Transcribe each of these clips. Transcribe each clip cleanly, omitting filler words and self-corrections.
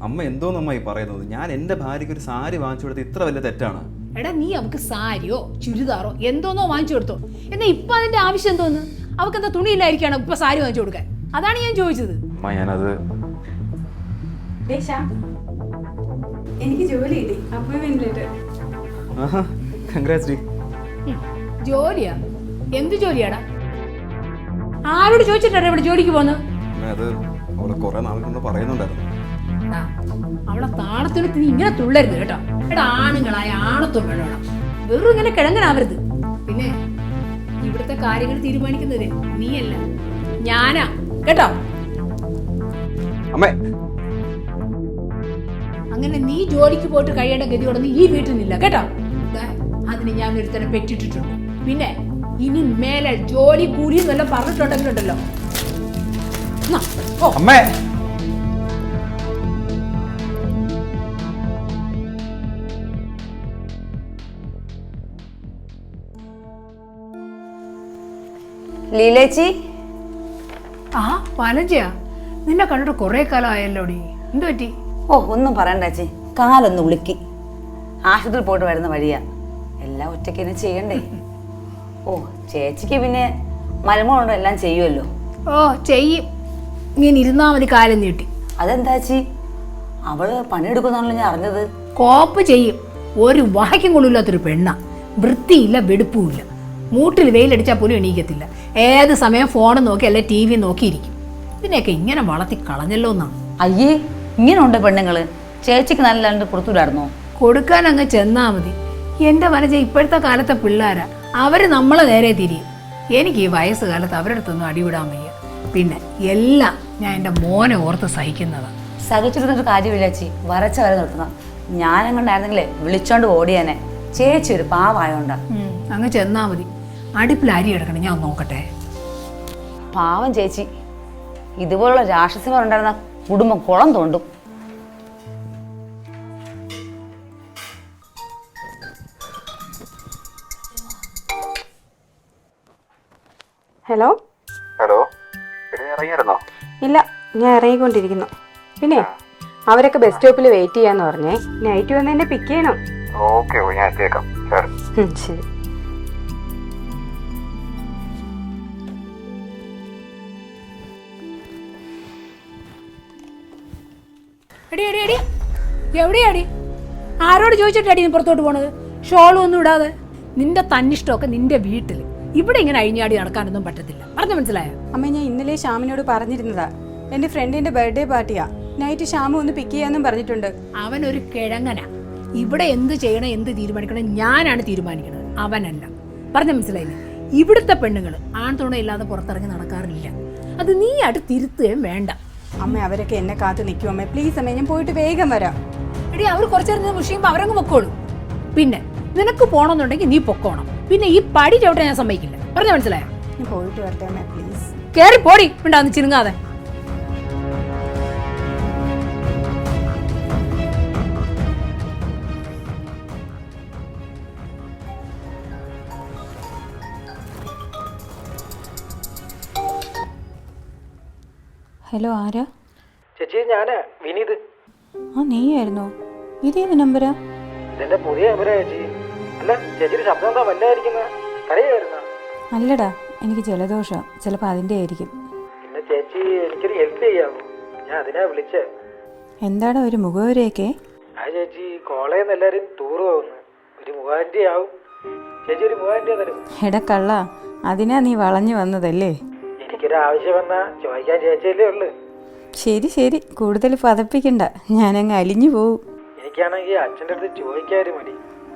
അമ്മ എന്തോന്നമ്മ ഈ പറയുന്നത്? ഞാൻ എൻ്റെ ഭാര്യയ്ക്ക് ഒരു സാരി വാങ്ങിച്ചു കൊടുത്ത് ഇത്ര വലിയ തെറ്റാണ്? എടാ നീ അവക്ക് സാരിയോ ചുരിദാറോ എന്തോന്നോ വാങ്ങിച്ചു കൊടുത്തോ. എന്നാ ഇപ്പൊ അതിന്റെ ആവശ്യം എന്തോന്ന്? അവക്ക് എന്താ തുണിയില്ലായിരിക്കാണ് ഇപ്പൊ സാരി വാങ്ങിച്ചു കൊടുക്കാൻ? അതാണ് ഞാൻ ചോദിച്ചത്. അമ്മ ഞാനത് എനിക്ക് ജോലി കിട്ടി. Appointment congrats. ജോലിയാ? എന്ത് ജോലിയാടാ? ആരോട് ചോദിച്ചിട്ടാണ് ഇവിടെ ജോലിക്ക് പോകുന്നത്? അത് അവളെ കുറെ നാൾ കൊണ്ട് പറയുന്നുണ്ടായിരുന്നു. അവളെ താണത്തിന് നീ ഇങ്ങനെ തുള്ളരുത് കേട്ടോ. എടാ ആണുങ്ങളായ ആണത്വം വേണം, വെറും ഇങ്ങനെ കിഴങ്ങനാവരുത്. പിന്നെ ഇവിടുത്തെ കാര്യങ്ങൾ തീരുമാനിക്കുന്നത് നീയല്ല, ഞാനാ കേട്ടോ. അമ്മേ, അങ്ങനെ നീ ജോലിക്ക് പോയിട്ട് കഴിയേണ്ട ഗതിയോടൊന്നും ഈ വീട്ടിലില്ല കേട്ടോ. അതിന് ഞാൻ ഒരുത്തനെ പെറ്റിട്ടിട്ടുണ്ട്. പിന്നെ ഇനി മേലെ ജോലി കൂലി വല്ലതും പറഞ്ഞിട്ടുണ്ടെങ്കിലുണ്ടല്ലോ. അമ്മേ, ലീലേച്ചി. ആ വനജയാ, നിന്നെ കണ്ടിട്ട് കുറെ കാലം ആയല്ലോടി. എന്തു പറ്റി? ഓ ഒന്നും പറയണ്ട ചേച്ചി, കാലൊന്ന് ഉളുക്കി. ആശുപത്രിയിൽ പോയിട്ട് വരുന്ന വഴിയാ. എല്ലാം ഒറ്റയ്ക്ക് തന്നെ ചെയ്യണ്ടേ. ഓ ചേച്ചിക്ക് പിന്നെ മരുമകളുണ്ടോ, എല്ലാം ചെയ്യുമല്ലോ. ഓ ചെയ്യും, ഇങ്ങനെ ഇരുന്നാ മതി കാലം നീട്ടി. അതെന്താ ചേച്ചി, അവള് പണിയെടുക്കുന്നാണല്ലോ ഞാൻ അറിഞ്ഞത്. കോപ്പ് ചെയ്യും. ഒരു വാക്യം കൊള്ളില്ലാത്തൊരു പെണ്ണ, വൃത്തിയില്ല വെടുപ്പുമില്ല. മൂട്ടിൽ വെയിലടിച്ചാൽ പോലും എണീക്കത്തില്ല. ഏത് സമയം ഫോൺ നോക്കി അല്ലെ ടി വി നോക്കിയിരിക്കും. ഇതിനെയൊക്കെ ഇങ്ങനെ വളർത്തി കളഞ്ഞല്ലോ എന്നാണ്. അയ്യേ, ഇങ്ങനെ ഉണ്ട് പെണ്ണുങ്ങള്. ചേച്ചിക്ക് നല്ല കൊടുത്തുവിടായിരുന്നോ? കൊടുക്കാൻ അങ്ങ് ചെന്നാ മതി. എന്റെ വനജ ഇപ്പോഴത്തെ കാലത്തെ പിള്ളേരാ, അവര് നമ്മളെ നേരെ തിരിയും. എനിക്ക് ഈ വയസ്സുകാലത്ത് അവരുടെ അടുത്തൊന്നും അടിവിടാൻ വയ്യ. പിന്നെ എല്ലാം ഞാൻ എൻ്റെ മോനെ ഓർത്ത് സഹിക്കുന്നതാണ്. സഹിച്ചിരുന്നൊരു കാര്യമില്ല ചേച്ചി, വരച്ച വരെ നിർത്തണം. ഞാനങ്ങണ്ടായിരുന്നെങ്കിലേ വിളിച്ചോണ്ട് ഓടിയാനെ. ചേച്ചി ഒരു പാവായോണ്ടാ. അങ്ങ് ചെന്നാ മതി. അടുപ്പിൽ അരി എടുക്കണം, ഞാൻ നോക്കട്ടെ. പാവം ചേച്ചി, ഇതുപോലുള്ള രാക്ഷസന്മാരുണ്ടായിരുന്ന കുടുംബം കുളം തോണ്ടും. Hello hello, ഇറങ്ങിയായിരുന്നോ? ഇല്ല, ഞാൻ ഇറങ്ങിക്കൊണ്ടിരിക്കുന്നു. പിന്നെ അവരൊക്കെ ബസ് സ്റ്റോപ്പിൽ വെയിറ്റ് ചെയ്യാന്ന് പറഞ്ഞേ. നൈറ്റ് വന്ന് എന്നെ പിക്ക് ചെയ്യണം. ഓക്കെ, ഞാൻ എത്തിയേക്കാം. ശരി. എടി എടി എടി, എവിടെയാടി? ആരോട് ചോദിച്ചിട്ടാടി നീ പുറത്തോട്ട് പോണത്? ഷോളും ഒന്നും ഇടാതെ. നിന്റെ തന്നിഷ്ടമൊക്കെ നിന്റെ വീട്ടിൽ. ഇവിടെ ഇങ്ങനെ അഴിഞ്ഞാടി നടക്കാനൊന്നും പറ്റത്തില്ല. പറഞ്ഞു മനസ്സിലായോ? അമ്മ, ഞാൻ ഇന്നലെ ശ്യാമിനോട് പറഞ്ഞിരുന്നതാ. എന്റെ ഫ്രണ്ടിന്റെ ബർത്ത്ഡേ പാർട്ടിയാ. നൈറ്റ് ശ്യാമ ഒന്ന് പിക്ക് ചെയ്യാന്നും പറഞ്ഞിട്ടുണ്ട്. അവനൊരു കിഴങ്ങനാ. ഇവിടെ എന്ത് ചെയ്യണം എന്ത് തീരുമാനിക്കണം ഞാനാണ് തീരുമാനിക്കുന്നത്, അവനല്ല. പറഞ്ഞു മനസ്സിലായില്ലേ? ഇവിടുത്തെ പെണ്ണുങ്ങൾ ആൺതുണയില്ലാതെ പുറത്തിറങ്ങി നടക്കാറില്ല. അത് നീ ആയിട്ട് തിരുത്തുകയും വേണ്ട. അമ്മ, അവരൊക്കെ എന്നെ കാത്തു നിൽക്കും. അമ്മ പ്ലീസ് അമ്മ, ഞാൻ പോയിട്ട് വേഗം വരാം. എടി അവർ കുറച്ചേരം മുഷിയുമ്പോൾ അവരങ്ങ് പൊക്കോളൂ. പിന്നെ നിനക്ക് പോണമെന്നുണ്ടെങ്കിൽ നീ പൊക്കോണം. പിന്നെ ഈ പടി ചവിട്ടാൻ ഞാൻ സമ്മതിക്കില്ല. പറഞ്ഞു മനസ്സിലായോ? ഞാൻ പോയിട്ട് വരട്ടെ അമ്മ, പ്ലീസ്. കേറി പോടി, ഉണ്ടാന്ന് ചിരുങ്ങാതെ. ഹലോ, ആരാ? ചേച്ചി, ഞാനാ വിനീത്. ആ, നീയായിരുന്നോ? ഇതേത് നമ്പരാ? ഇതെന്റെ പുതിയ നമ്പരാ ചേച്ചി. അല്ല, ചേച്ചിയുടെ ശബ്ദം എന്താ വല്ലായിരിക്കുന്ന? കരയായിരുന്ന? അല്ലടാ, എനിക്ക് ജലദോഷം. ചിലപ്പോൾ അതിൻ്റെ ആയിരിക്കും. പിന്നെ ചേച്ചി എനിക്കൊരു ഹെൽപ്പ് ചെയ്യാമോ? ഞാൻ അതിനാ വിളിച്ചേ. എന്താടാ ഒരു മുഖവരെയൊക്കെ? ആ ചേച്ചി, കോളേജിൽ നിന്ന് എല്ലാവരും ടൂർ പോകുന്നു. ഒരു 3000 ആവും. ചേച്ചി ഒരു 3000 തരും. എടാ കള്ള, അതിനാ നീ വളഞ്ഞു വന്നതല്ലേ? എനിക്കൊരു ആവശ്യം വന്നാ ചോദിക്കാൻ ചേച്ചിയല്ലേ ഉള്ളു. ശരി ശരി, കൂടുതൽ പതപ്പിക്കണ്ട, ഞാനങ്ങ് അലിഞ്ഞു പോവും. എനിക്കാണെങ്കിൽ അച്ഛൻ്റെ അടുത്ത് ചോദിക്കാനും മതി.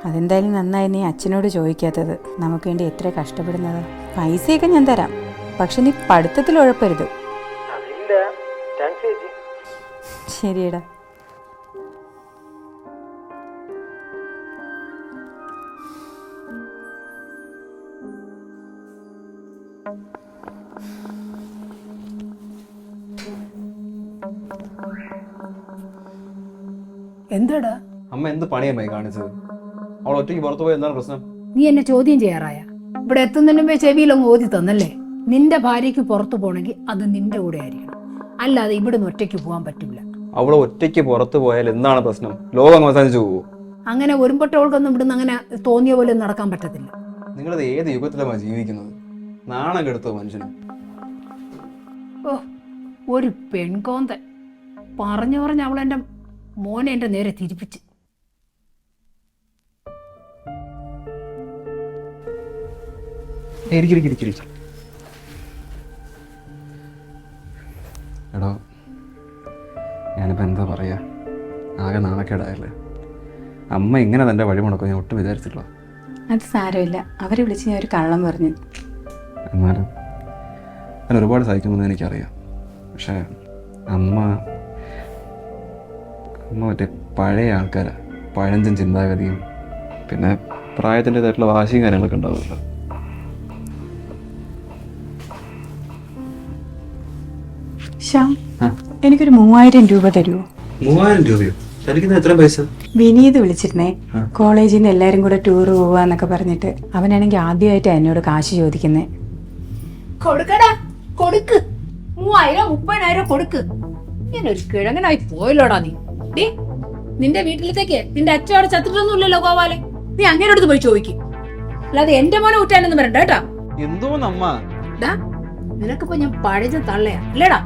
അതെന്തായാലും നന്നായി നീ അച്ഛനോട് ചോദിക്കാത്തത്. നമുക്ക് വേണ്ടി എത്ര കഷ്ടപ്പെടുന്നത്. പൈസയൊക്കെ ഞാൻ തരാം, പക്ഷെ നീ പഠിത്തത്തിൽ ഉഴപ്പരുത്. അതില്ല. താങ്ക്സ് ചേച്ചി. ശരിയടാ. എന്താടാ അമ്മ എന്ത് പണിയമ്മായി കാണിച്ചത്? അവൾ ഒറ്റയ്ക്ക് പുറത്തു പോയി എന്താണ് പ്രശ്നം? നീ എന്നെ ചോദ്യം ചെയ്യാറായ? ഇവിടെ എത്തുന്നതിന് മുമ്പേ ചെവിയിലൊന്ന് ഓതി തന്നല്ലേ? നിന്റെ ഭാര്യയ്ക്ക് പുറത്തു പോകണമെങ്കിൽ അത് നിന്റെ കൂടെ ആയിരിക്കണം, അല്ലാതെ ഇവിടുന്ന് ഒറ്റയ്ക്ക് പോകാൻ പറ്റില്ല. അവളെ ഒറ്റയ്ക്ക് പുറത്ത് പോയാൽ എന്താണ് പ്രശ്നം? ലോകം അവസാനിച്ചു പോകുമോ? അങ്ങനെ ഒരുമ്പട്ടോൾക്കൊന്നും ഇവിടുന്ന് അങ്ങനെ തോന്നിയ പോലെ ഒന്നും നടക്കാൻ പറ്റത്തില്ല. നിങ്ങളത് ഏത് യുഗത്തിലാണ് ജീവിക്കുന്നത്? നാണം കെടുത്തോ മനുഷ്യന്? ഓ, ഒരു പെൺകോന്തൻ പറഞ്ഞു പറഞ്ഞ് അവളെൻ്റെ മോനെ എൻ്റെ നേരെ തിരിപ്പിച്ച്. എടോ, ഞാനിപ്പോൾ എന്താ പറയുക, ആകെ നാണക്കേടായല്ലേ. അമ്മ ഇങ്ങനെ തൻ്റെ വഴി മുടക്കും ഞാൻ ഒട്ടും വിചാരിച്ചില്ല. അത് സാരമില്ല, അവരെ വിളിച്ച് ഞാൻ ഒരു കള്ളം പറഞ്ഞു. എന്നാലും ഞാൻ ഒരുപാട് സഹിക്കുമെന്ന് എനിക്കറിയാം. പക്ഷേ അമ്മ മറ്റേ പഴയ ആൾക്കാരാണ്, പഴഞ്ചൻ ചിന്താഗതിയും പിന്നെ പ്രായത്തിൻ്റെതായിട്ടുള്ള വാശിയും കാര്യങ്ങളൊക്കെ ഉണ്ടാവുമല്ലോ. ശ്യാം, എനിക്കൊരു 3000 രൂപ തരുമോ? 3000 രൂപയോ? തനിക്കുന്ന എത്ര പൈസ? വിനീത് വിളിച്ചിരുന്നേ, കോളേജിൽ നിന്ന് എല്ലാവരും കൂടെ ടൂർ പോവാന്നൊക്കെ പറഞ്ഞിട്ട്. അവനാണെങ്കിൽ ആദ്യമായിട്ടാണ് എന്നോട് കാശ് ചോദിക്കുന്നേ. കൊടുക്കടാ, കൊടുക്ക്. 3000 30,000 കൊടുക്ക്. ഞാനൊരു കിഴങ്ങനായി പോയല്ലോടാ നീ. ഡേ, നിന്റെ വീട്ടിലത്തേക്ക് നിന്റെ അച്ഛൻ അവിടെ ചത്തിട്ടൊന്നുമില്ലല്ലോ ഗോപാലെ. നീ അങ്ങനെ അടുത്ത് പോയി ചോദിക്കും. അല്ലാതെ എന്റെ മോനെ ഊറ്റാനൊന്നും വരണ്ട കേട്ടാ. എന്തോന്നമ്മ? നിനക്കിപ്പോ ഞാൻ പഴഞ്ഞ തള്ളയാ അല്ലേടാ?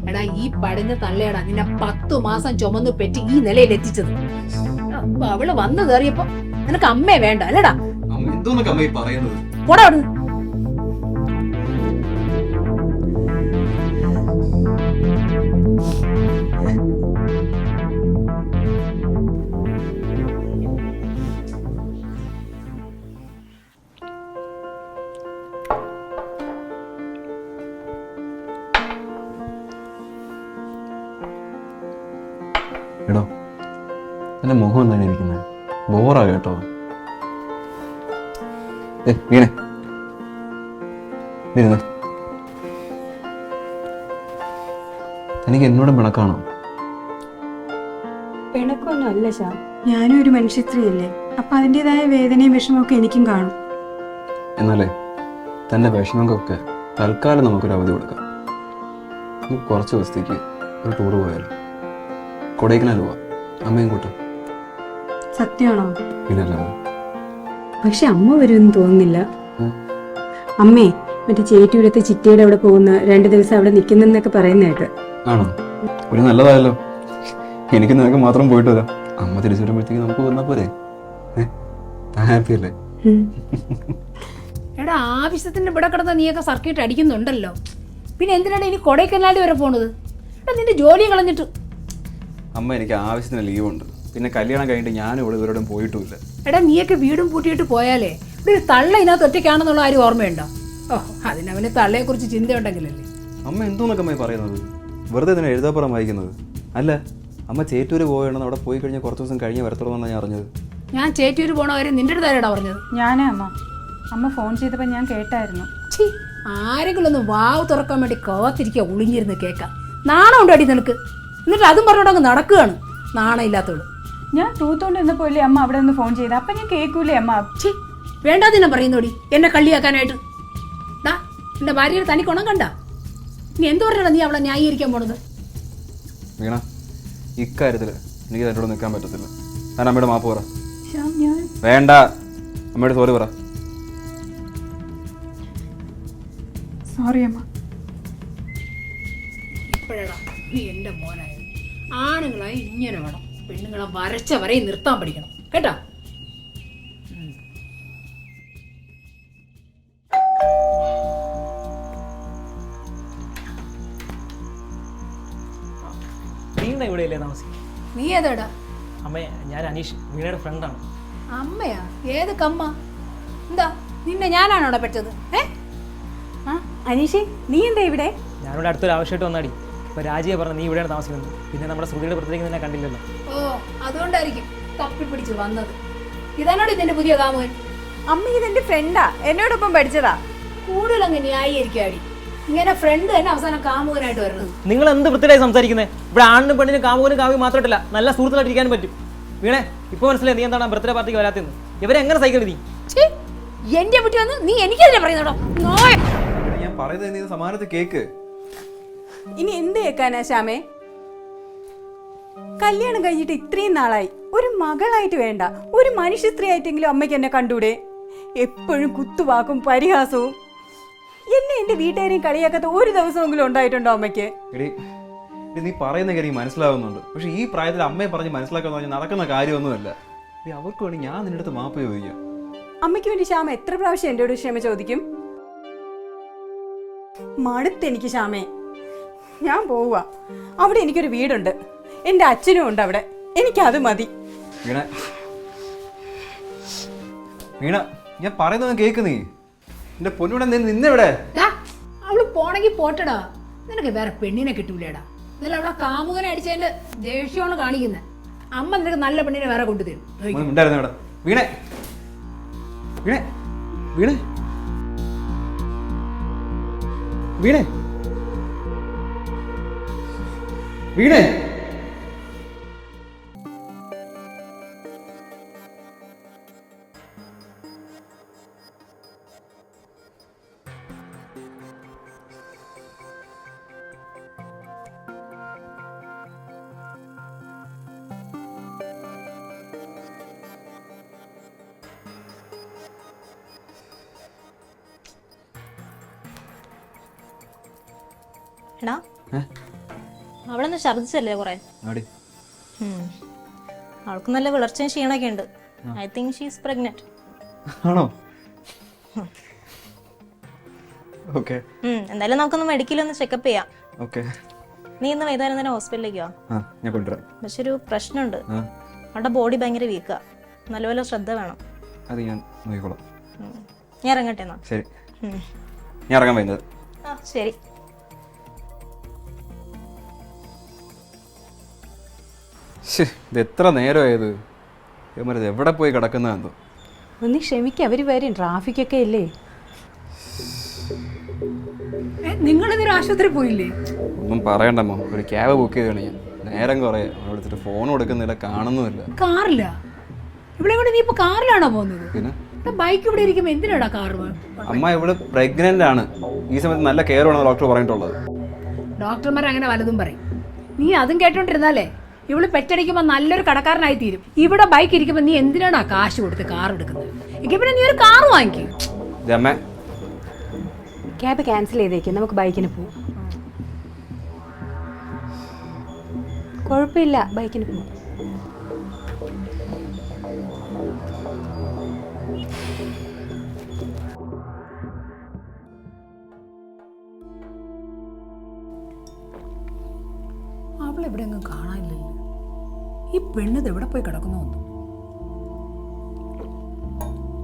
എടാ, ഈ പഴഞ്ഞ തള്ളയടാ നിന്നെ 10 മാസം ചുമന്നു പെറ്റി ഈ നിലയിൽ എത്തിച്ചത്. അപ്പൊ അവള് വന്നു കയറിയപ്പോ നിനക്ക് അമ്മയെ വേണ്ട അല്ലേടാ? എന്തോന്നൊക്കെ അമ്മ ഈ പറയുന്നത്? പോടാ അവിടുന്ന്. എടോ, എൻ്റെ മുഖം എന്താണ് ഇരിക്കുന്നത്? ബോറാ കേട്ടോ. വീണേ ഇരുന്ന്. തനിക്ക് എന്നോടും പിണക്കാണോ? പിണക്കൊന്നും അല്ല ശ്യാം, ഞാനും ഒരു മനുഷ്യ സ്ത്രീയല്ലേ. അപ്പൊ അതിൻ്റെതായ വേദനയും വിഷമമൊക്കെ എനിക്കും കാണും. എന്നാലേ തൻ്റെ വിഷമങ്ങൾക്കൊക്കെ തൽക്കാലം നമുക്കൊരു അവധി കൊടുക്കാം. കുറച്ച് ദിവസത്തേക്ക് ഒരു ടൂർ പോയാലോ? കൊടൈക്കനാൽ പോവാ, അമ്മയും കൂട്ടും. സത്യമാണോ? പിന്നല്ലാതെ. പക്ഷെ അമ്മ വരുമെന്ന് തോന്നുന്നില്ല. അമ്മേ, മറ്റേ ചേറ്റൂരത്തെ ചിറ്റയുടെ അവിടെ പോകുന്ന 2 ദിവസം അവിടെ നിൽക്കുന്നൊക്കെ പറയുന്ന കേട്ട്. ആണോ? ഒരു നല്ലതായല്ലോ. എനിക്ക് നിനക്ക് മാത്രം പോയിട്ട് വരാം. അമ്മ തിരിച്ചു വരുമ്പോഴത്തേക്ക് നമുക്ക് വന്നാൽ പോരെ? ഹാപ്പി അല്ലേ? എടാ, ആവശ്യത്തിന് ഇവിടെ കിടന്ന നീയൊക്കെ സർക്കിട്ട് അടിക്കുന്നുണ്ടല്ലോ. പിന്നെ എന്തിനാണ് ഇനി കൊടൈക്കനാല് വരെ പോണത്? എടാ, നിന്റെ ജോലി കളഞ്ഞിട്ട്. അമ്മ, എനിക്ക് ആവശ്യത്തിന് ലീവുണ്ട്. പിന്നെ കല്യാണം കഴിഞ്ഞിട്ട് ഞാനും ഇവിടെ ഇവരോടും പോയിട്ടുമില്ല. എടാ, നീയൊക്കെ വീടും പൂട്ടിയിട്ട് പോയാലേ ഇവിടെ ഒരു തള്ള ഇതിനകത്ത് ഒറ്റയ്ക്കാണെന്നുള്ള ആരും ഓർമ്മയുണ്ടോ? ഓ, അതിനവന് തള്ളയെ കുറിച്ച് ചിന്തയുണ്ടെങ്കിലല്ലേ. അമ്മ എന്തോന്നൊക്കെ അമ്മ പറയുന്നത്? വെറുതെ ഇതിനെ എഴുതാപ്പുറം വായിക്കുന്നത് അല്ല. അമ്മ ചേറ്റൂര് പോയണെന്ന് അവിടെ പോയി കഴിഞ്ഞാൽ കുറച്ച് ദിവസം കഴിഞ്ഞ് വരത്തുള്ളൂ എന്നാണ് ഞാൻ അറിഞ്ഞത്. ഞാൻ ചേറ്റൂര് പോണ കാര്യം നിന്റെ അടുത്താരാടാ പറഞ്ഞത്? ഞാനേ അമ്മ ഫോൺ ചെയ്തപ്പോൾ ഞാൻ കേട്ടായിരുന്നു. ഛീ, ആരെങ്കിലും ഒന്ന് വാവ് തുറക്കാൻ വേണ്ടി കാത്തിരിക്കുക, ഒളിഞ്ഞിരുന്ന് കേൾക്കാം. നാണം ഉണ്ടോ അടി നിനക്ക്? എന്നിട്ട് അതും പറഞ്ഞോണ്ട് അങ്ങ് നടക്കുകയാണ്, നാണം ഇല്ലാത്തോളൂ. ഞാൻ തൂത്തോണ്ട് നിന്നപ്പോലെ അമ്മ അവിടെ നിന്ന് ഫോൺ ചെയ്ത. അപ്പൊ ഞാൻ കേൾക്കൂലേ അമ്മ? ഛീ, വേണ്ടാതിനെ പറയുന്നോടി എന്നെ കള്ളിയാക്കാനായിട്ട്. ഡാ, എന്റെ ഭാര്യയുടെ തനി കൊണം കണ്ട. നീ എന്ത് പറഞ്ഞാ നീ അവളെ ന്യായീകരിക്കാൻ പോണത്? വീണ, ഇക്കാര്യത്തിൽ എനിക്ക് തന്നോട് നിൽക്കാൻ പറ്റത്തില്ല. ഞാൻ അമ്മയുടെ മാപ്പ് പറ. വേണ്ട, അമ്മയുടെ സോറി പറ. സോറി അമ്മ. ഇപ്പോഴാ നീ എന്റെ മോനായത്. ആണുങ്ങളായി ഇങ്ങനെ വേണം, പെണ്ണുങ്ങളെ വരച്ച വരെ നിർത്താൻ പഠിക്കണം കേട്ടോ. വീണ ഇവിടെയല്ലേ താമസിക്കും? നീ ഏതാടാ? അമ്മേ, ഞാൻ അനീഷ്, വീണയുടെ ഫ്രണ്ടാണ്. അമ്മയാ? ഏത് കമ്മ? എന്താ നിന്നെ ഞാനാണോ അവിടെ പറ്റത്? അനീഷേ, നീ എന്താ ഇവിടെ? ഞാനിവിടെ അടുത്തൊരു ആവശ്യമായിട്ട് വന്നാടി. ഇപ്പോൾ രാജിയെ പറഞ്ഞു നീ ഇവിടെയാണ് താമസിക്കുന്നത്. പിന്നെ നമ്മുടെ ശ്രുതിയുടെ പുറത്തേക്ക് നിന്നെ കണ്ടില്ലല്ലോ. ഓ, അതുകൊണ്ടായിരിക്കും തപ്പിപ്പിടിച്ച് വന്നത്. ഇതാണോടി നിന്റെ പുതിയ കാമുകൻ? അമ്മ, ഇതെന്റെ ഫ്രണ്ടാ, എന്നോടൊപ്പം പഠിച്ചതാ. കൂടുതൽ അങ്ങ് ന്യായീകരിക്കാടി. ഇങ്ങനെ ഫ്രണ്ട് തന്നെ അവസാനം കാമുകനായിട്ട് വരുന്നത്. നിങ്ങൾ എന്ത് വൃത്തിയായി സംസാരിക്കുന്നത്? ഇവിടെ ആണിനും പെണ്ണിനും കാമുകനും കാവ്യം മാത്രമല്ല, നല്ല സുഹൃത്തുക്കളായിട്ട് ഇരിക്കാനും പറ്റും. വീണേ, ഇപ്പോൾ മനസ്സിലായി നീ എന്താണ് ബർത്ത്ഡേ പാർട്ടിക്ക് വരാത്തെന്ന്. ഇവരെ എങ്ങനെ സൈക്കിൾ നീ? എന്റെ വീട്ടിൽ വന്ന് നീ എനിക്കെതിരെ പറയുന്നോടോ? ഞാൻ പറയുന്നത് നീ സമാനത്തിൽ കേക്ക്. ഇനി എന്ത് കേൾക്കാനാ ശ്യാമേ? കല്യാണം കഴിഞ്ഞിട്ട് ഇത്രയും നാളായി, ഒരു മകളായിട്ട് വേണ്ട, ഒരു മനുഷ്യ സ്ത്രീ ആയിട്ടെങ്കിലും അമ്മയ്ക്ക് എന്നെ കണ്ടൂടെ? എപ്പോഴും കുത്തുവാക്കും പരിഹാസവും. എന്നെ എന്റെ വീട്ടുകാരെയും കളിയാക്കാത്ത ഒരു ദിവസമെങ്കിലും ഉണ്ടായിട്ടുണ്ടോ അമ്മയ്ക്ക്? എടി നീ പറയുന്ന കാര്യം മനസ്സിലാവുന്നുണ്ട്, പക്ഷെ ഈ പ്രായത്തിൽ അമ്മയെ പറഞ്ഞ് മനസ്സിലാക്കാന്ന് പറഞ്ഞാൽ നടക്കുന്ന കാര്യമൊന്നുമല്ല. അവർക്ക് വേണ്ടി ഞാൻ നിന്റെ അടുത്ത് മാപ്പ് ചോദിക്കാം. അമ്മയ്ക്ക് വേണ്ടി ശ്യാമ എത്ര പ്രാവശ്യം എന്നോട് ക്ഷമ ചോദിക്കും? മടുത്തെനിക്ക് ശ്യാമേ, ഞാൻ പോവുക. അവിടെ എനിക്കൊരു വീടുണ്ട്, എന്റെ അച്ഛനും ഉണ്ട് അവിടെ, എനിക്കത് മതി. വീണ വീണ ഞാൻ പറയുന്നത് കേക്ക്. നീ എന്റെ പൊന്നൂടെ നിന്നെവിടെ? അവള് പോണെങ്കി പോട്ടടാ, നിനക്ക് വേറെ പെണ്ണിനെ കിട്ടൂലേടാ. എന്നാലും അവളെ കാമുകനെ അടിച്ചതിന്റെ ദേഷ്യമാണ് കാണിക്കുന്നത്. അമ്മ നിനക്ക് നല്ല പെണ്ണിനെ വേറെ കൊണ്ടുതരും. ഉണ്ടായിരുന്നു ഇവിടെ. വീണേ വീണേ വീണേ വീണേ വീണേ എടാ അവളൊന്ന് ഛർദിച്ചല്ലേ കുറെ? അവൾക്ക് നല്ല വിളർച്ചയും ക്ഷീണൊക്കെ ഉണ്ട്. I think she's pregnant. ആണോ? ഓക്കെ, എന്തായാലും നമുക്കൊന്ന് മെഡിക്കലൊന്ന് ചെക്കപ്പ് ചെയ്യാം. ഓക്കെ. നീ ഇന്ന് വൈകുന്നേരം തന്നെ ഹോസ്പിറ്റലിലേക്ക് വാ. ഞാൻ കൊണ്ടുവരാം. പക്ഷെ ഒരു പ്രശ്നമുണ്ട്, അവളുടെ ബോഡി ഭയങ്കര വീക്കാ. നല്ലപോലെ ശ്രദ്ധ വേണം. അത് ഞാൻ നോക്കിക്കോളാം. ഞാൻ ഇറങ്ങട്ടെ എന്നാ. ശരി, ഞാൻ ഇറങ്ങാൻ വരുന്നത്. ആ ശരി. ഇത് എത്ര നേരമായത്? ഇത് എവിടെ പോയി കിടക്കുന്നതെന്തോ. ഒന്ന് ക്ഷമിക്ക, അവര് വരും, ട്രാഫിക്കൊക്കെ ഇല്ലേ. നിങ്ങളെന്തൊരു ആശുപത്രി പോയില്ലേ? ഒന്നും പറയണ്ടമ്മോ, ഒരു ക്യാബ് ബുക്ക് ചെയ്താണ് ഞാൻ. നേരം കുറേ അവിടെ എടുത്തിട്ട് ഫോൺ കൊടുക്കുന്നില്ല, കാണുന്നുമില്ല. കാറില്ല? ഇവിടെ കൂടെ നീ ഇപ്പൊ കാറിലാണോ പോകുന്നത്? പിന്നെ ബൈക്ക് ഇവിടെ ഇരിക്കുമ്പോ എന്തിനാടാ കാർ? അമ്മ ഇവിടെ പ്രഗ്നന്റ് ആണ്, ഈ സമയത്ത് നല്ല കെയർ വേണമെന്ന് ഡോക്ടർ പറഞ്ഞിട്ടുള്ളത്. ഡോക്ടർമാർ അങ്ങനെ വലതും പറയും. നീ അതും കേട്ടോണ്ടിരുന്നാലേ ഇവള് പെറ്റടിക്കുമ്പോ നല്ലൊരു കടക്കാരനായി തീരും. ഇവിടെ ബൈക്ക് ഇരിക്കുമ്പോ നീ എന്തിനാണ് കാശ് കൊടുത്ത് കാർ എടുക്കുന്നത്? എങ്കിൽ പിന്നെ നീ ഒരു കാർ വാങ്ങിക്കും. ക്യാബ് ക്യാൻസൽ ചെയ്തേക്കും, നമുക്ക് ബൈക്കിന് പോവാം. കുഴപ്പമില്ല, ബൈക്കിന് പോവാം. അവളെവിടെ എങ്ങും കാണാനില്ലല്ലോ. ഈ പെണ്ണത് എവിടെ പോയി കിടക്കുന്നു?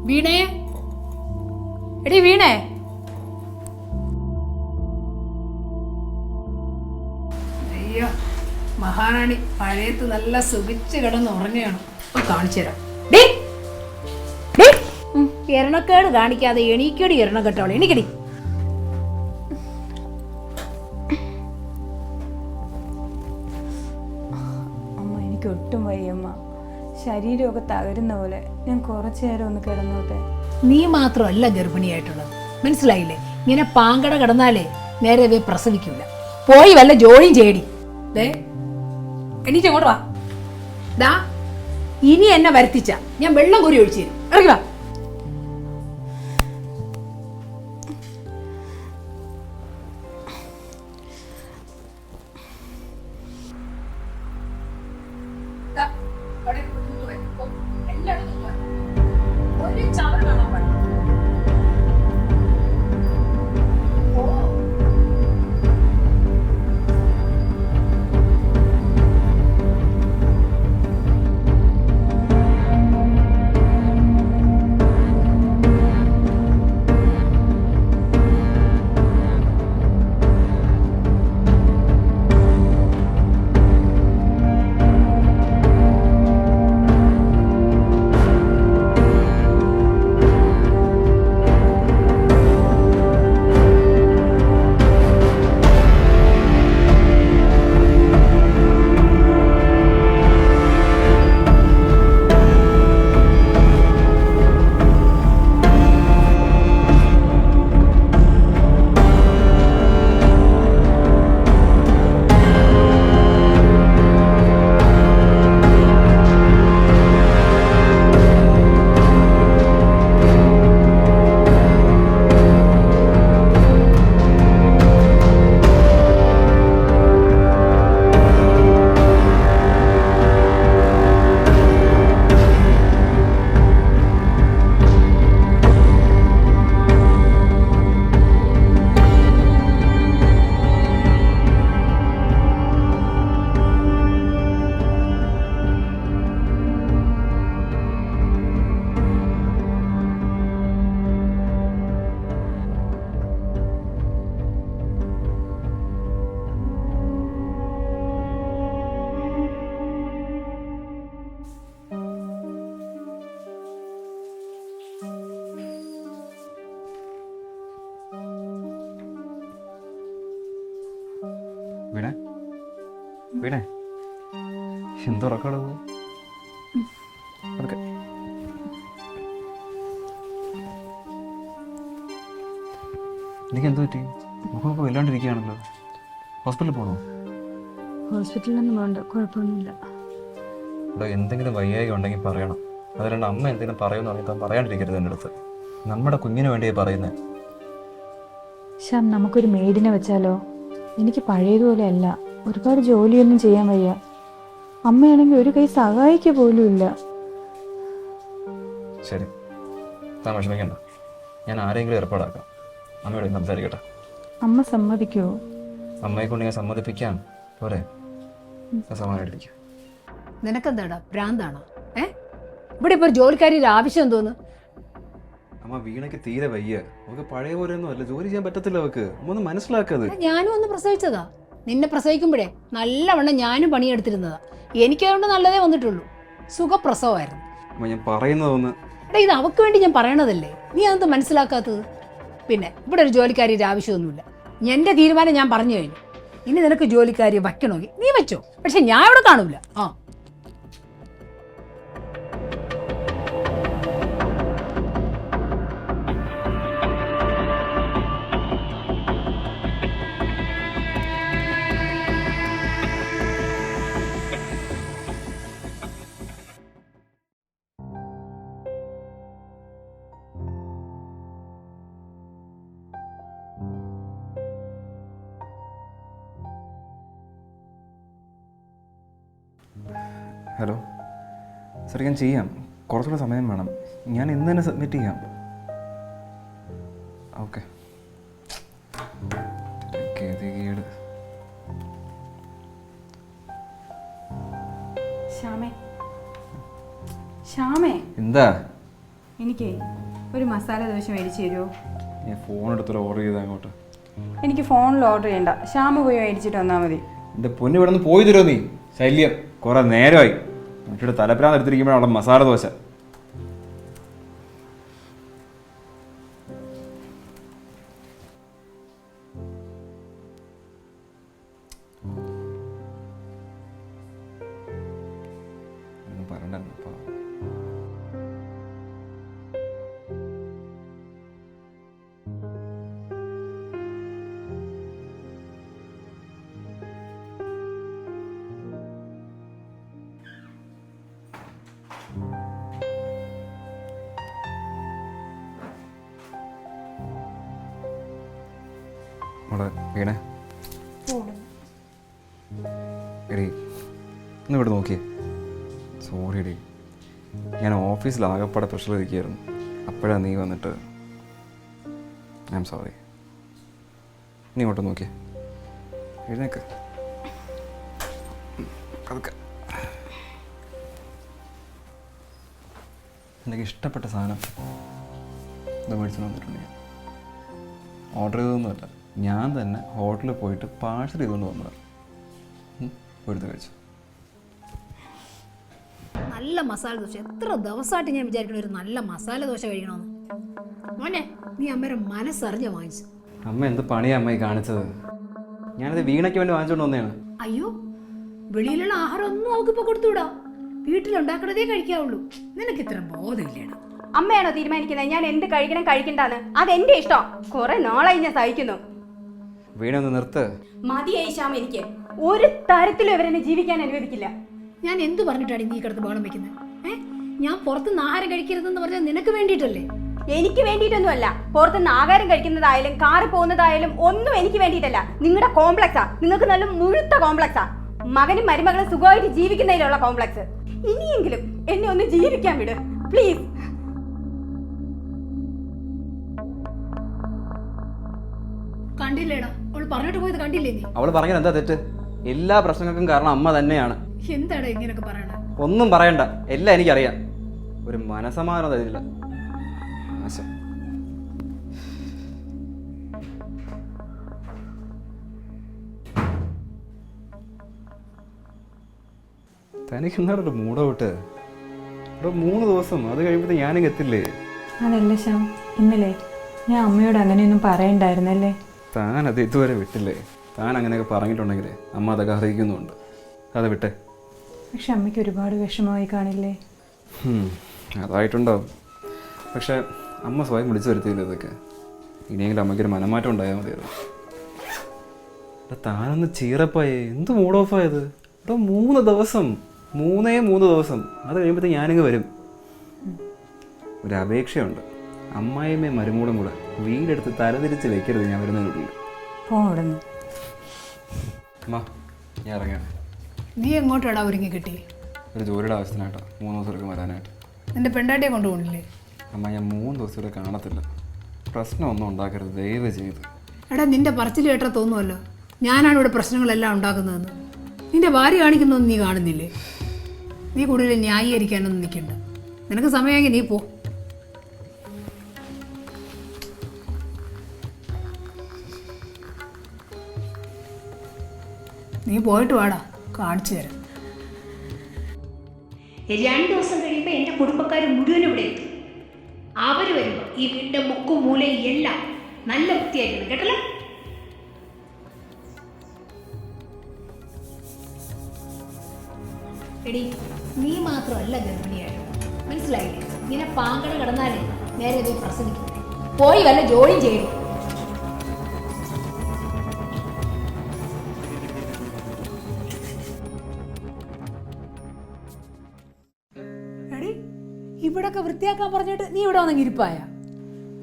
വീണേ, എടി വീണേ. അയ്യോ മഹാറാണി പഴയത്ത് നല്ല സുഖിച്ച് കിടന്ന് ഉറങ്ങുകയാണ്. കാണിച്ചു തരാം. എരണക്കേട് കാണിക്കാതെ എണീക്കടി, എണ്ണ കെട്ടോളെ, എണീക്കടി. ഒട്ടും വയ്യമ്മ, ശരീരമൊക്കെ തകരുന്ന പോലെ. ഞാൻ കുറച്ചു നേരം ഒന്ന് കിടന്നോട്ടെ. നീ മാത്രമല്ല ഗർഭിണിയായിട്ടുള്ളത്, മനസ്സിലായില്ലേ? ഇങ്ങനെ പാങ്കട കിടന്നാലേ നേരെ പ്രസവിക്കൂല. പോയി വല്ല ജോലിയും ചെയ്യടി. എണീറ്റ് അങ്ങോട്ട് വാ. ദാ ഇനി എന്നെ വരുത്തിച്ച ഞാൻ വെള്ളം കോരി ഒഴിച്ചു തരും. ഇറങ്ങി വാ. പിന്നെ എന്തുറക്കാണത്? ഓക്കെ. എനിക്ക് എന്ത് പറ്റി? മുഖമൊക്കെ വല്ലാണ്ടിരിക്കുകയാണല്ലോ. ഹോസ്പിറ്റലിൽ പോകണോ? ഹോസ്പിറ്റലിലൊന്നും പോകണ്ട, കുഴപ്പമൊന്നുമില്ല. ഇവിടെ എന്തെങ്കിലും വയ്യായി ഉണ്ടെങ്കിൽ പറയണം. അതുകൊണ്ട് അമ്മ എന്തെങ്കിലും പറയുമെന്ന് പറഞ്ഞാൽ പറയാണ്ടിരിക്കരുത് എൻ്റെ അടുത്ത്. നമ്മുടെ കുഞ്ഞിന് വേണ്ടിയേ പറയുന്നത്. ശ്യാം, നമുക്കൊരു മെയ്ഡിനെ വെച്ചാലോ? എനിക്ക് പഴയതുപോലെ അല്ല, ഒരുപാട് ജോലിയൊന്നും ചെയ്യാൻ വയ്യ. അമ്മയാണെങ്കിൽ ഒരു കൈ സഹായിക്കുക പോലും ഇല്ല. ശരി, താൻ വിഷമിക്കണ്ട. ഞാൻ ആരെങ്കിലും ഏർപ്പാടാക്കാം. അമ്മയോട് സംസാരിക്കട്ടെ. അമ്മ സമ്മതിക്കുമോ? അമ്മയെ കൊണ്ട് ഞാൻ സമ്മതിപ്പിക്കാം. പോരെ? സമാധാനമായിട്ടിരിക്കാം. നിനക്കെന്താടാ, ഭ്രാന്താണോ? ഇവിടെ ഇപ്പോൾ ഒരു ജോലിക്കാരിയുടെ ആവശ്യം തോന്നുന്നു. അമ്മ വീണയ്ക്ക് തീരെ വയ്യ. അവൾക്ക് പഴയ പോലെ ഒന്നും അല്ല, ജോലി ചെയ്യാൻ പറ്റത്തില്ല അവൾക്ക്. അമ്മ ഒന്ന് മനസ്സിലാക്കാത്. ഞാനും ഒന്ന് പ്രസവിച്ചതാ. നിന്നെ പ്രസവിക്കുമ്പോഴേ നല്ലവണ്ണം ഞാനും പണിയെടുത്തിരുന്നതാ. എനിക്കതുകൊണ്ട് നല്ലതേ വന്നിട്ടുള്ളൂ. സുഖപ്രസവമായിരുന്നു. അമ്മ ഞാൻ പറയുന്നതൊന്ന്. എടാ, ഇത് അവക്ക് വേണ്ടി ഞാൻ പറയണതല്ലേ, നീ അതൊന്നും മനസ്സിലാക്കാത്തത്? പിന്നെ ഇവിടെ ഒരു ജോലിക്കാരിയുടെ ആവശ്യമൊന്നുമില്ല. എൻ്റെ തീരുമാനം ഞാൻ പറഞ്ഞു കഴിഞ്ഞു. ഇനി നിനക്ക് ജോലിക്കാരി വയ്ക്കണമെങ്കിൽ നീ വെച്ചോ, പക്ഷെ ഞാൻ ഇവിടെ കാണൂല. ഹലോ സാർ, ഞാൻ ചെയ്യാം. കുറച്ചുകൂടെ സമയം വേണം. ഞാൻ ഇന്ന് തന്നെ സബ്മിറ്റ് ചെയ്യാം. ഓക്കെ. ശ്യാമേ, എന്താ? എനിക്ക് ഒരു മസാല ദോശ മേടിച്ചു തരുമോ? ഞാൻ ഫോൺ എടുത്തൊരു ഓർഡർ ചെയ്താൽ അങ്ങോട്ട്. എനിക്ക് ഫോണിൽ ഓർഡർ ചെയ്യണ്ട, ശ്യാമ പോയി മേടിച്ചിട്ട് വന്നാൽ മതി. എൻ്റെ പൊന്ന്, ഇവിടെ നിന്ന് പോയി തരുമോ നീ? ശല്യം കുറെ നേരമായി. മറ്റൊരു തലപ്രാന്ത് എടുത്തിരിക്കുമ്പോഴാണ് അവിടെ മസാല ദോശ. പറയണ്ടപ്പ. അവിടെ വീണേ എടീ, ഒന്ന് ഇവിടെ നോക്കിയേ. സോറി എടീ, ഞാൻ ഓഫീസിൽ ആകെപ്പാടെ പ്രഷർ ഇരിക്കുകയായിരുന്നു. അപ്പോഴാണ് നീ വന്നിട്ട്. I am sorry. നീ ഇങ്ങോട്ട് നോക്കിയേ. എഴുന്നേക്ക്. അതൊക്കെ എനിക്ക് ഇഷ്ടപ്പെട്ട സാധനം ഇത് മേടിച്ചു വന്നിട്ടുണ്ട്. ഞാൻ ഓർഡർ ചെയ്തതൊന്നുമല്ല, ഞാൻ തന്നെ ഹോട്ടലിൽ പോയിട്ട് പാഴ്സൽ ചെയ്തുകൊണ്ട് വന്നതാണ്. എടുത്ത് കഴിച്ചു. നല്ല മസാല ദോശ. എത്ര ദിവസമായിട്ട് ഞാൻ വിചാരിക്കണം ഒരു നല്ല മസാല ദോശ കഴിക്കണമെന്ന്. മോനെ, നീ അമ്മയുടെ മനസ്സറിഞ്ഞ വാങ്ങിച്ചു. അമ്മ എന്ത് പണിയാണ് അമ്മയെ കാണിച്ചത്? ഞാനത് വീണയ്ക്ക് വേണ്ടി വാങ്ങിച്ചുകൊണ്ട് വന്നതാണ്. അയ്യോ, വെളിയിലുള്ള ആഹാരം ഒന്നും അവക്കിപ്പോ കൊടുത്തുവിടാ. വീട്ടിലുണ്ടാക്കണതേ കഴിക്കാവുള്ളൂ. നിനക്ക് ഇത്ര ബോധമില്ലേടാ. അമ്മയാണോ തീരുമാനിക്കുന്നത് ഞാൻ എന്ത് കഴിക്കണം കഴിക്കണ്ടെന്ന്? അതെന്റെ ഇഷ്ടം. കുറെ നാളായി ഞാൻ സഹിക്കുന്നു. വീണ ഒന്ന് നിർത്ത്. മതിയായി ശ്യാം, എനിക്ക് ഒരു തരത്തിലും ഇവരെന്നെ ജീവിക്കാൻ അനുവദിക്കില്ല. ഞാൻ എന്ത് പറഞ്ഞിട്ടാണ് നീ കിടന്ന് ബഹളം വെക്കുന്നത്? ഞാൻ പുറത്തുനിന്ന് ആഹാരം കഴിക്കരുതെന്ന് പറഞ്ഞാൽ നിനക്ക് വേണ്ടിയിട്ടല്ലേ? എനിക്ക് വേണ്ടിയിട്ടൊന്നുമല്ല. പുറത്തുനിന്ന് ആഹാരം കഴിക്കുന്നതായാലും കാറ് പോകുന്നതായാലും ഒന്നും എനിക്ക് വേണ്ടിയിട്ടല്ല. നിങ്ങളുടെ കോംപ്ലക്സാ. നിങ്ങൾക്ക് നല്ല മുഴുത്ത കോംപ്ലക്സാ. മകനും മരുമകളും സുഖമായിട്ട് ജീവിക്കുന്നതിലുള്ള കോംപ്ലക്സ്. ഇനിയെങ്കിലും എന്നെ ഒന്ന് ജീവിക്കാൻ വിട് പ്ലീസ്. കണ്ടില്ലേടാ, അവൾ പറഞ്ഞിട്ട് പോയത് കണ്ടില്ലേ നീ? അവൾ പറഞ്ഞത് എന്താ തെറ്റ്? എല്ലാ പ്രശ്നങ്ങൾക്കും കാരണം അമ്മ തന്നെയാണ്. എന്താടാ ഇങ്ങനെയൊക്കെ പറയണ? ഒന്നും പറയണ്ട, എല്ലാം എനിക്കറിയാം. ഒരു മനസമാധാനം തരില്ല. തനിക്ക് എന്താണ് ഒരു മൂടൗട്ട്? ഇവിടെ 3 ദിവസം, അത് കഴിയുമ്പോൾ ഞാനും എത്തില്ലേ? അതല്ല ശ്യാം, ഇന്നലെ ഞാൻ അമ്മയോട് അങ്ങനെയൊന്നും പറയണ്ടായിരുന്നല്ലേ? താൻ അത് ഇതുവരെ വിട്ടില്ലേ? താൻ അങ്ങനെയൊക്കെ പറഞ്ഞിട്ടുണ്ടെങ്കിൽ അമ്മ അതൊക്കെ അറിയിക്കുന്നുണ്ട്. അതെ വിട്ടെ. പക്ഷെ അമ്മയ്ക്ക് ഒരുപാട് വിഷമമായി കാണില്ലേ? അതായിട്ടുണ്ടാവും. പക്ഷെ അമ്മ സ്വയം വിളിച്ചു വരുത്തിയില്ല ഇതൊക്കെ. ഇനിയെങ്കിലും അമ്മയ്ക്കൊരു മനമാറ്റം ഉണ്ടായാൽ മതിയായിരുന്നു. താനൊന്ന് ചീറപ്പായേ, എന്ത് മൂഡ് ഓഫായത്? ഇവിടെ 3 ദിവസം, 3 ദിവസം, അത് കഴിയുമ്പോഴത്തേക്ക് ഞാനിങ്ങ് വരും. ഒരു അപേക്ഷയുണ്ട്, അമ്മായിയമ്മയും മരുമൂടും കൂടെ വീടെടുത്ത് തലതിരിച്ച് വെക്കരുത് ഞാൻ വരുന്നതിനുള്ളിൽ. പോടുന്നു. അമ്മ ഞാൻ ഇറങ്ങാണ്. നീ എങ്ങോട്ടാടാ ഒരുങ്ങി കിട്ടി? ഒരു ജോലിയുടെ ആവശ്യത്തിനായിട്ടാ 3 ദിവസം വരാനായിട്ട്. നിന്റെ പെണ്ടാട്ടിയെ കൊണ്ടുപോകണില്ലേ? അമ്മ ഞാൻ 3 ദിവസം ഇവിടെ കാണത്തില്ല. പ്രശ്നമൊന്നും ഉണ്ടാക്കരുത് ദയവ് ചെയ്ത്. എടാ നിന്റെ പറച്ചിൽ കേട്ടാ തോന്നുമല്ലോ ഞാനാണ് ഇവിടെ പ്രശ്നങ്ങളെല്ലാം ഉണ്ടാക്കുന്നതെന്ന്. നിന്റെ ഭാര്യ കാണിക്കുന്നതൊന്നും നീ കാണുന്നില്ലേ? നീ കൂടുതൽ ന്യായീകരിക്കാനൊന്നും നിൽക്കണ്ട. നിനക്ക് സമയമെങ്കിൽ നീ പോ. നീ പോയിട്ട് വാടാ, കാണിച്ചു തരാം. 2 ദിവസം കഴിയുമ്പോൾ എൻ്റെ കുടുംബക്കാർ മുഴുവനും ഇവിടെ എത്തും. അവർ വരുമ്പോൾ ഈ വീടിൻ്റെ മുക്കും മൂലയും എല്ലാം നല്ല വൃത്തിയായിരിക്കണം കേട്ടല്ലോ. എടി നീ മാത്രമല്ല ഗർഭിണിയായിട്ട്, മനസ്സിലായില്ലേ? ഇങ്ങനെ പാങ്കട കിടന്നാലേ നേരെ പോയി പ്രസവിക്കും. പോയി വല്ല ജോലിയും ചെയ്യണം. എടി ഇവിടൊക്കെ വൃത്തിയാക്കാൻ പറഞ്ഞിട്ട് നീ ഇവിടെ വന്നെങ്കിൽ ഇരിപ്പായ?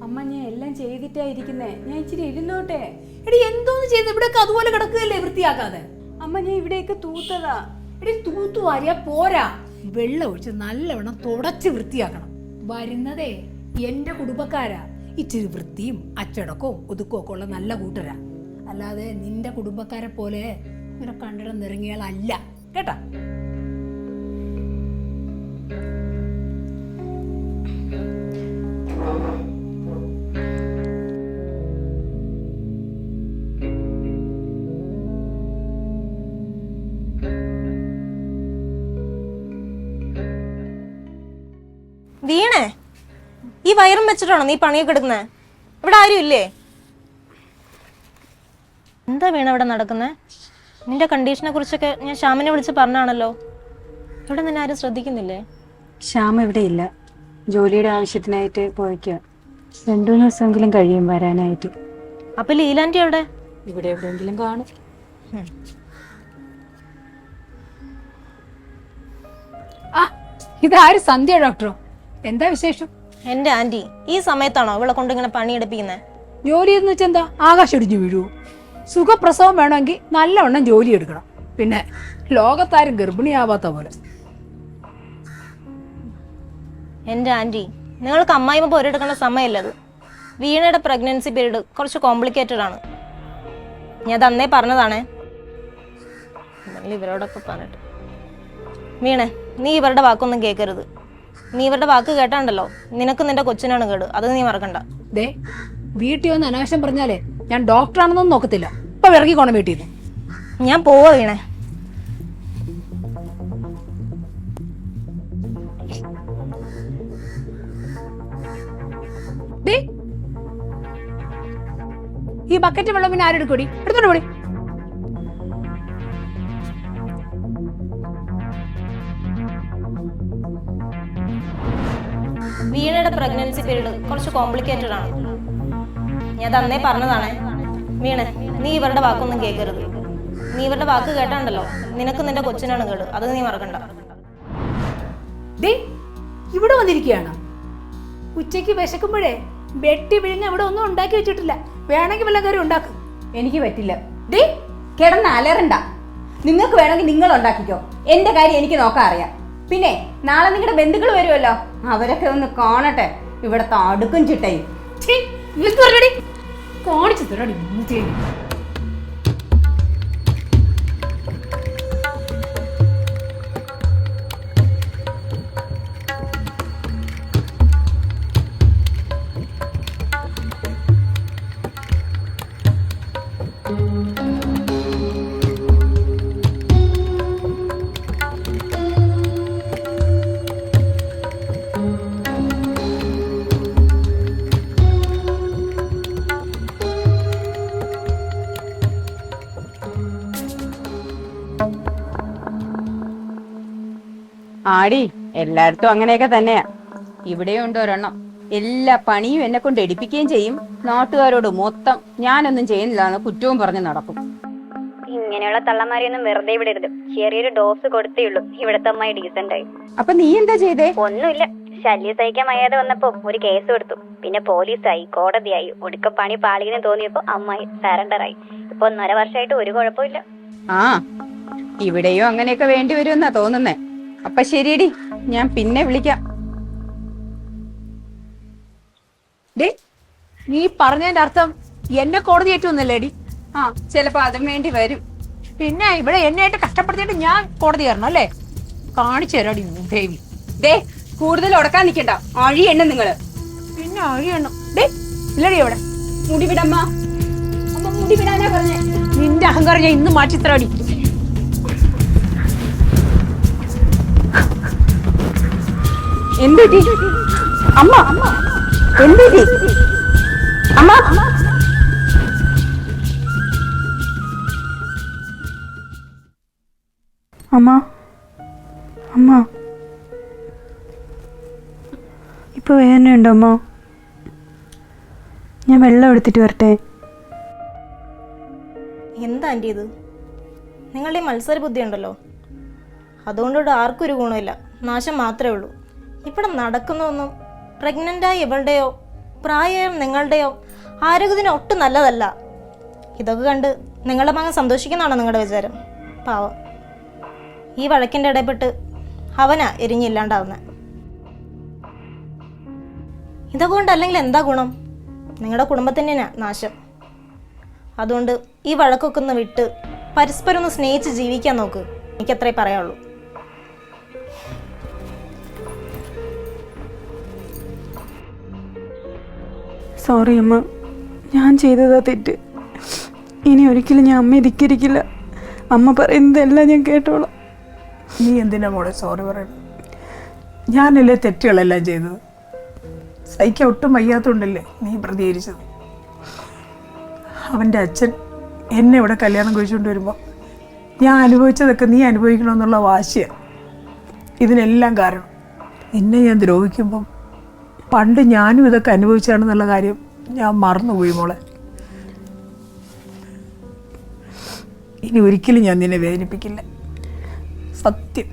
അമ്മ ഞാൻ എല്ലാം ചെയ്തിട്ടാ ഇരിക്കുന്നേ, ഞാൻ ഇച്ചിരി ഇരുന്നോട്ടെ. എടി എന്തോന്ന് ചെയ്ത് ഇവിടെയൊക്കെ അതുപോലെ കിടക്കുകയല്ലേ വൃത്തിയാക്കാതെ? അമ്മ ഞാൻ ഇവിടെയൊക്കെ തൂത്തതാ. എടി തൂത്തുവാരിയാ പോരാ, വെള്ളം ഒഴിച്ച് നല്ലവണ്ണം തുടച്ച് വൃത്തിയാക്കണം. വരുന്നതേ എന്റെ കുടുംബക്കാരാ. ഇച്ചിരി വൃത്തിയും അച്ചടക്കവും ഒതുക്കവും ഒക്കെ ഉള്ള നല്ല കൂട്ടരാ. അല്ലാതെ നിന്റെ കുടുംബക്കാരെ പോലെ ഇങ്ങനെ കണ്ടിടം നിറങ്ങിയാലല്ല കേട്ടാ. വീണേ, ഈ വയറും വെച്ചിട്ടാണോ നീ പണിയൊക്കെ എടുക്കുന്നത്? ഇവിടെ ആരും ഇല്ലേ? എന്താ വീണ ഇവിടെ നടക്കുന്നത്? നിന്റെ കണ്ടീഷനെ കുറിച്ചൊക്കെ ഞാൻ ശ്യാമിനെ വിളിച്ച് പറഞ്ഞാണല്ലോ. ഇവിടെ നിന്നെ ആരും ശ്രദ്ധിക്കുന്നില്ലേ? ശ്യാം ഇവിടെ ഇല്ല, ജോലിയുടെ ആവശ്യത്തിനായിട്ട് പോയിക്കുക. 2-3 ദിവസമെങ്കിലും കഴിയും വരാനായിട്ട്. അപ്പൊ ലീലാൻറ്റി എവിടെ? ഇവിടെ എവിടെയെങ്കിലും കാണും. ആ ഇതാര്? സന്ധ്യ ഡോക്ടറോ? എന്താ വിശേഷം? എന്റെ ആന്റി, ഈ സമയത്താണോ ഇവളെ കൊണ്ട് ഇങ്ങനെ പണിയെടുപ്പിക്കുന്നത്? ജോലി എന്ന് വെച്ചാൽ എന്താ, ആകാശം ഇടിഞ്ഞു വീഴൂ? സുഖപ്രസവം വേണമെങ്കിൽ നല്ലവണ്ണം ജോലി എടുക്കണം. പിന്നെ ലോകത്താരും ഗർഭിണിയാവാത്ത പോലെ. എന്റെ ആന്റി, നിങ്ങൾക്ക് അമ്മായിമ്മ പോരെടുക്കേണ്ട സമയമല്ലത്. വീണയുടെ പ്രഗ്നൻസി പീരീഡ് കുറച്ച് കോംപ്ലിക്കേറ്റഡ് ആണ്. ഞാൻ അത് അന്നേ പറഞ്ഞതാണേ. ഇവരോടൊക്കെ പറഞ്ഞിട്ട് വീണേ, നീ ഇവരുടെ വാക്കൊന്നും കേൾക്കരുത്. നീ ഇവരുടെ വാക്ക് കേട്ടാണ്ടല്ലോ നിനക്ക് നിന്റെ കൊച്ചിനാണ് കേട്. അത് നീ മറക്കണ്ട. ദേ വീട്ടിൽ വന്ന് അനാവശ്യം പറഞ്ഞാലേ ഞാൻ ഡോക്ടറാണെന്നൊന്നും നോക്കത്തില്ല. ഇപ്പൊ ഇറങ്ങിക്കോണം വീട്ടിൽ നിന്ന്. ഞാൻ പോവാ വീണേ. ഈ ബക്കറ്റ് വെള്ളം പിന്നെ ആരെടുക്കൂടി? എടുത്തോണ്ട് പോടി. വീണയുടെ പ്രഗ്നൻസി പീരീഡ് കുറച്ച് കോംപ്ലിക്കേറ്റഡ് ആണ്. ഞാൻ അന്നേ പറഞ്ഞതാണേ. വീണേ, നീ ഇവരുടെ വാക്കൊന്നും കേൾക്കരുത്. നീ ഇവരുടെ വാക്ക് കേട്ടാണ്ടല്ലോ നിനക്ക് നിന്റെ കൊച്ചിനാണ് കേട്. അത് നീ മറക്കണ്ട. ദേ ഇവിടെ വന്നിരിക്കുകയാണ്. ഉച്ചയ്ക്ക് വിശക്കുമ്പോഴേ വെട്ടി വിഴുങ്ങ ഇവിടെ ഒന്നും ഉണ്ടാക്കി വെച്ചിട്ടില്ല. വേണമെങ്കിൽ വല്ല കാര്യം ഉണ്ടാക്കും. എനിക്ക് പറ്റില്ല. ഡേ കിടന്ന് അലറണ്ട. നിങ്ങൾക്ക് വേണമെങ്കിൽ നിങ്ങൾ ഉണ്ടാക്കിക്കോ. എന്റെ കാര്യം എനിക്ക് നോക്കാൻ അറിയാം. പിന്നെ നാളെ നിങ്ങളുടെ ബന്ധുക്കൾ വരുമല്ലോ, അവരൊക്കെ ഒന്ന് കാണട്ടെ ഇവിടത്തെ അടുക്കും ചിട്ടയും. കാണിച്ചു തരാടി മൂത്തേനി. ആടി എല്ലായിടത്തും അങ്ങനെയൊക്കെ തന്നെയാ. ഇവിടെയും ഉണ്ട് ഒരെണ്ണം. എല്ലാ പണിയും എന്നെ കൊണ്ട് എടുപ്പിക്കുകയും ചെയ്യും. നാട്ടുകാരോട് മൊത്തം ഞാനൊന്നും ചെയ്യുന്നില്ല എന്ന് കുറ്റവും പറഞ്ഞ് നടക്കും. ഇങ്ങനെയുള്ള തള്ളമാരെയൊന്നും വെറുതെ വിടരുത്. ചെറിയൊരു ഡോസ് കൊടുത്തേ ഉള്ളൂ. ഇവിടുത്തെ അമ്മായി ഡീസന്റ് ആയി. അപ്പൊ നീ എന്താ ചെയ്തേ? ഒന്നുമില്ല, ശല്യം സഹിക്കാൻ വയ്യാതെ വന്നപ്പോ ഒരു കേസ് കൊടുത്തു. പിന്നെ പോലീസായി, കോടതിയായി, ഒടുക്ക പണി പാളിയെന്ന് തോന്നിയപ്പോ അമ്മായി സറണ്ടറായി. ഇപ്പൊ 1.5 വർഷമായിട്ട് ഒരു കുഴപ്പമില്ല. ആ, ഇവിടെയും അങ്ങനെയൊക്കെ വേണ്ടി വരുമെന്നാ തോന്നുന്നേ. അപ്പൊ ശരിയടി, ഞാൻ പിന്നെ വിളിക്കാം. നീ പറഞ്ഞതിന്റെ അർത്ഥം എന്നെ കോടതി ഏറ്റൊന്നല്ലേടി? ആ, ചിലപ്പോ അതും വേണ്ടി വരും. പിന്നെ ഇവിടെ എന്നെ ആയിട്ട് കഷ്ടപ്പെടുത്തിയിട്ട് ഞാൻ കോടതി കയറണം അല്ലേ? കാണിച്ചു തരാടി ദേവി. ദേ, കൂടുതൽ ഉടക്കാൻ നിക്കണ്ട. അഴി എണ്ണ നിങ്ങള്. പിന്നെ അഴിയണം. ഡേ ഇല്ലടി അവിടെ മുടി വിടമ്മ. അമ്മ മുടി വിടാനാ പറഞ്ഞേ. നിന്റെ അഹങ്കാരം ഞാൻ ഇന്ന് മാറ്റിത്തരാടി. എന്ത് അമ്മ? എന്ത് അമ്മ? അമ്മ, അമ്മ, ഇപ്പൊ വേദനയുണ്ടോ അമ്മ? ഞാൻ വെള്ളം എടുത്തിട്ട് വരട്ടെ? എന്താ ആൻറ്റി ഇത്? നിങ്ങളുടെ മത്സര ബുദ്ധി ഉണ്ടല്ലോ, അതുകൊണ്ടിവിടെ ആർക്കും ഒരു ഗുണമില്ല, നാശം മാത്രമേ ഉള്ളൂ. ഇവിടെ നടക്കുന്നതൊന്നും പ്രഗ്നൻ്റായ ഇവളുടെയോ പ്രായമായ നിങ്ങളുടെയോ ആരോഗ്യത്തിന് ഒട്ടും നല്ലതല്ല. ഇതൊക്കെ കണ്ട് നിങ്ങളുടെ മകൻ സന്തോഷിക്കുന്നതാണോ നിങ്ങളുടെ വിചാരം? പാവം, ഈ വഴക്കിൻ്റെ ഇടപെട്ട് അവനാ എരിഞ്ഞില്ലാണ്ടാവുന്നത്. ഇതൊക്കെ കൊണ്ടല്ലെങ്കിൽ എന്താ ഗുണം? നിങ്ങളുടെ കുടുംബത്തിൻ്റെ നാശം. അതുകൊണ്ട് ഈ വഴക്കൊക്കെ ഒന്ന് വിട്ട് പരസ്പരം ഒന്ന് സ്നേഹിച്ച് ജീവിക്കാൻ നോക്ക്. എനിക്കത്രേ പറയാനുള്ളൂ. സോറി അമ്മ, ഞാൻ ചെയ്തതാ തെറ്റ്. ഇനി ഒരിക്കലും ഞാൻ അമ്മയെ ധിക്കരിക്കില്ല. അമ്മ പറയുന്നതെല്ലാം ഞാൻ കേട്ടോളാം. നീ എന്തിനാ മോളെ സോറി പറയണം? ഞാനല്ലേ തെറ്റുകളെല്ലാം ചെയ്തത്. സഹിക്കാൻ ഒട്ടും വയ്യാത്തതുകൊണ്ടല്ലേ നീ പ്രതികരിച്ചത്. അവൻ്റെ അച്ഛൻ എന്നെ ഇവിടെ കല്യാണം കഴിച്ചുകൊണ്ട് വരുമ്പോൾ ഞാൻ അനുഭവിച്ചതൊക്കെ നീ അനുഭവിക്കണമെന്നുള്ള വാശിയാണ് ഇതിനെല്ലാം കാരണം. നിന്നെ ഞാൻ ദ്രോഹിക്കുമ്പം പണ്ട് ഞാനും ഇതൊക്കെ അനുഭവിച്ചാണെന്നുള്ള കാര്യം ഞാൻ മറന്നുപോയി മോളെ. ഇനി ഒരിക്കലും ഞാൻ നിന്നെ വേദനിപ്പിക്കില്ല, സത്യം.